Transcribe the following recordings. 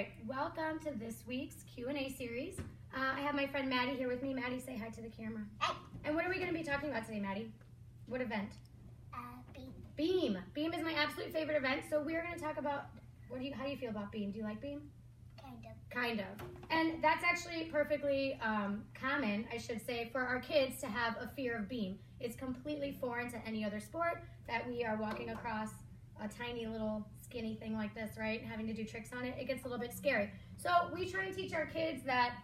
right, welcome to this week's Q&A series. I have my friend Maddie here with me. Maddie, say hi to the camera. Hi. And what are we going to be talking about today, Maddie? What event? Beam. Beam. Beam is my absolute favorite event. So we're going to talk about, how do you feel about Beam? Do you like Beam? Kind of. Kind of. And that's actually perfectly common, I should say, for our kids to have a fear of Beam. It's completely foreign to any other sport that we are walking across a tiny little skinny thing like this, right? Having to do tricks on it, it gets a little bit scary. So we try and teach our kids that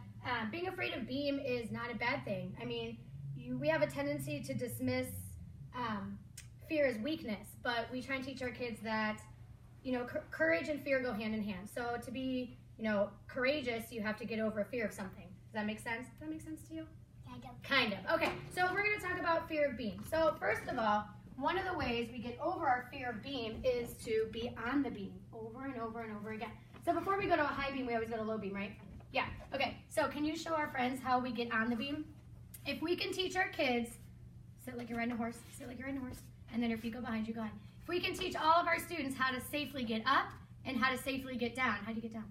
being afraid of Beam is not a bad thing. I mean, we have a tendency to dismiss fear as weakness, but we try and teach our kids that, you know, courage and fear go hand in hand. So to be, you know, courageous, you have to get over a fear of something. Does that make sense? Does that make sense to you? Kind of. Kind of. Okay, so we're going to talk about fear of beam. So first of all, one of the ways we get over our fear of beam is to be on the beam over and over and over again. So before we go to a high beam, we always go to low beam, right? Yeah. Okay, so can you show our friends how we get on the beam? If we can teach our kids, sit like you're riding a horse, sit like you're riding a horse, and then your feet go behind you, go ahead. If we can teach all of our students how to safely get up and how to safely get down, how do you get down?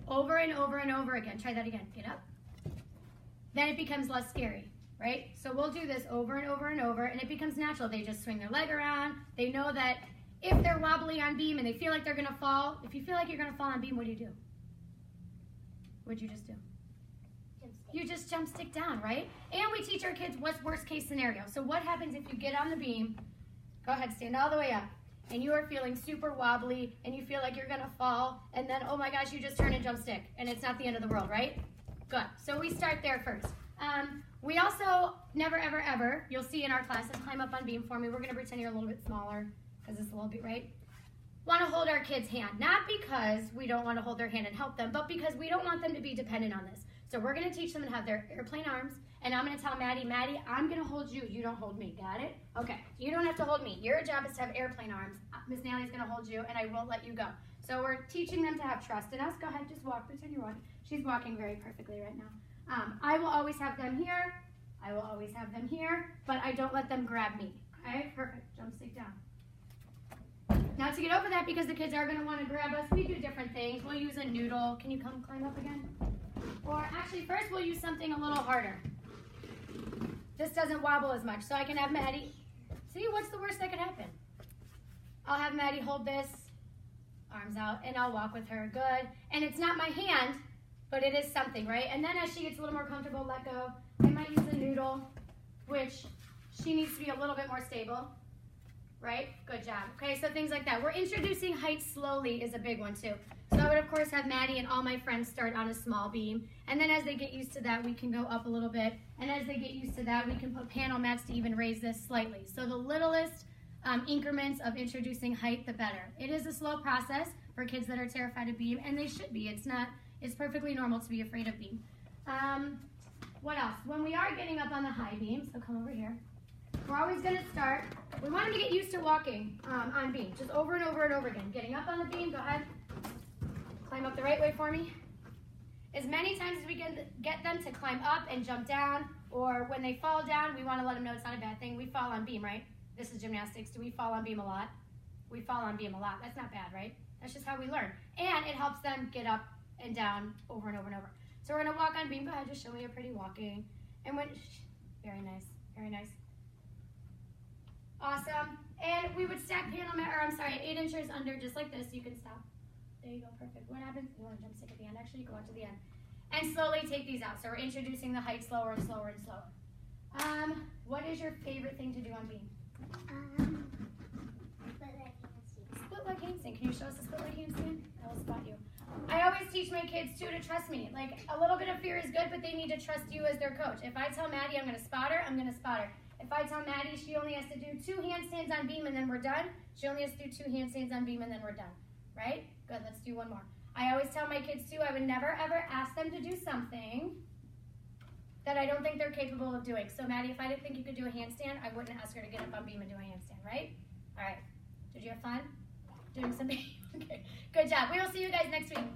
Over and over and over again. Try that again. Get up. Then it becomes less scary, right? So we'll do this over and over and over, and it becomes natural. They just swing their leg around. They know that if they're wobbly on beam and they feel like they're going to fall, if you feel like you're going to fall on beam, what do? What'd you just do? You just jump stick down, right? And we teach our kids what's worst case scenario. So what happens if you get on the beam, go ahead, stand all the way up, and you are feeling super wobbly, and you feel like you're gonna fall, and then, oh my gosh, you just turn and jump stick, and it's not the end of the world, right? Good, so we start there first. We also, never, ever, ever, you'll see in our classes, climb up on beam for me. We're gonna pretend you're a little bit smaller, because it's a little bit, right? Want to hold our kids' hand, not because we don't want to hold their hand and help them, but because we don't want them to be dependent on this. So we're going to teach them to have their airplane arms, and I'm going to tell Maddie, I'm going to hold you, you don't hold me, got it? Okay, you don't have to hold me. Your job is to have airplane arms. Miss Natalie's going to hold you, and I won't let you go. So we're teaching them to have trust in us. Go ahead, just walk, pretend you're walking. She's walking very perfectly right now. I will always have them here. I will always have them here, but I don't let them grab me. Okay, perfect, jump stick down. Now to get over that, because the kids are going to want to grab us, we do different things. We'll use a noodle. Can you come climb up again? Or actually, first we'll use something a little harder. This doesn't wobble as much. So I can have Maddie, see, what's the worst that could happen? I'll have Maddie hold this, arms out, and I'll walk with her. Good. And it's not my hand, but it is something, right? And then as she gets a little more comfortable, let go. I might use a noodle, which she needs to be a little bit more stable. Right? Good job. Okay, so things like that. We're introducing height slowly is a big one too. So I would of course have Maddie and all my friends start on a small beam, and then as they get used to that, we can go up a little bit, and as they get used to that, we can put panel mats to even raise this slightly. So the littlest increments of introducing height, the better. It is a slow process for kids that are terrified of beam, and they should be. It's perfectly normal to be afraid of beam. What else? When we are getting up on the high beam, so come over here, we're always going to start, we want them to get used to walking on beam, just over and over and over again. Getting up on the beam, go ahead, climb up the right way for me. As many times as we can get them to climb up and jump down, or when they fall down, we want to let them know it's not a bad thing. We fall on beam, right? This is gymnastics. Do we fall on beam a lot? We fall on beam a lot. That's not bad, right? That's just how we learn. And it helps them get up and down over and over and over. So we're going to walk on beam. Go ahead, just show me your pretty walking. And when, very nice, very nice. Awesome. And we would stack panel mat, or I'm sorry, 8 inches under, just like this. You can stop. There you go, perfect. What happens? You want to jump stick at the end? Actually, go out to the end. And slowly take these out. So we're introducing the height slower and slower and slower. What is your favorite thing to do on beam? Split leg handstand. Can you show us a split leg handstand? I will spot you. I always teach my kids, too, to trust me. Like, a little bit of fear is good, but they need to trust you as their coach. If I tell Maddie I'm going to spot her, I'm going to spot her. If I tell Maddie she only has to do 2 handstands on beam and then we're done, she only has to do 2 handstands on beam and then we're done, right? Good, let's do one more. I always tell my kids too, I would never ever ask them to do something that I don't think they're capable of doing. So Maddie, if I didn't think you could do a handstand, I wouldn't ask her to get up on beam and do a handstand, right? All right, did you have fun doing some beam? Okay, good job. We will see you guys next week.